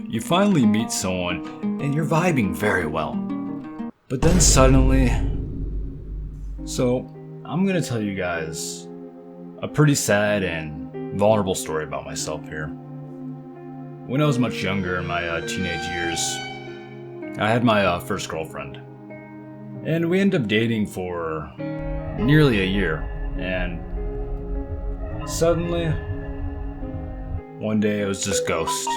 You finally meet someone and you're vibing very well. But then suddenly... So, I'm gonna tell you guys a pretty sad and vulnerable story about myself here. When I was much younger in my teenage years, I had my first girlfriend. And we ended up dating for nearly a year. And suddenly, one day it was just ghost.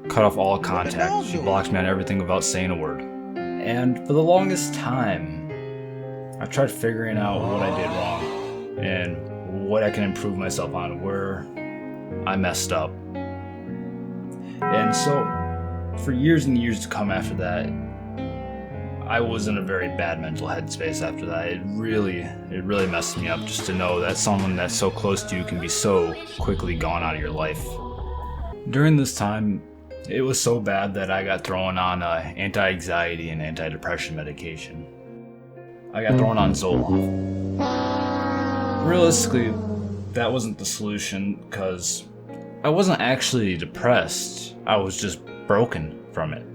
Cut off all contact. She blocked me on everything without saying a word. And for the longest time, I tried figuring out what I did wrong and what I can improve myself on, where I messed up. And so, for years and years to come after that, I was in a very bad mental headspace after that. It really messed me up just to know that someone that's so close to you can be so quickly gone out of your life. During this time, it was so bad that I got thrown on anti-anxiety and anti-depression medication. I got thrown on Zola. Realistically, that wasn't the solution because I wasn't actually depressed. I was just broken from it.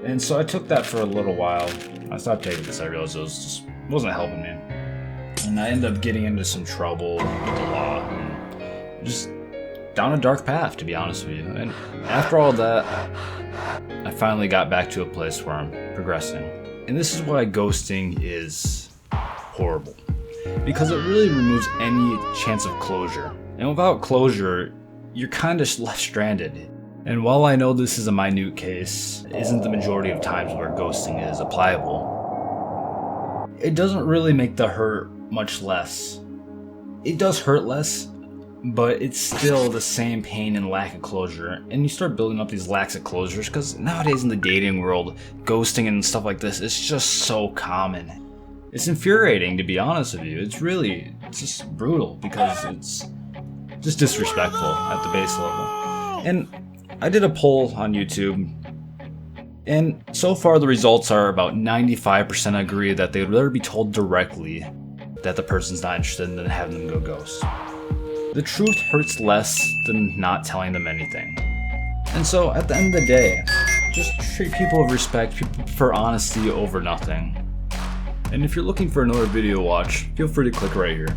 And so I took that for a little while. I stopped taking this. I realized it wasn't helping me. And I ended up getting into some trouble with the law. And just down a dark path, to be honest with you. And after all that, I finally got back to a place where I'm progressing. And this is why ghosting is horrible. Because it really removes any chance of closure. And without closure, you're kind of left stranded. And while I know this is a minute case, it isn't the majority of times where ghosting is applicable, it doesn't really make the hurt much less. It does hurt less, but it's still the same pain and lack of closure. And you start building up these lacks of closures because nowadays in the dating world, ghosting and stuff like this is just so common. It's infuriating, to be honest with you. It's just brutal because it's just disrespectful at the base level. And I did a poll on YouTube, and so far the results are about 95% agree that they would rather be told directly that the person's not interested than having them go ghost. The truth hurts less than not telling them anything. And so at the end of the day, just treat people with respect, people prefer honesty over nothing. And if you're looking for another video to watch, feel free to click right here.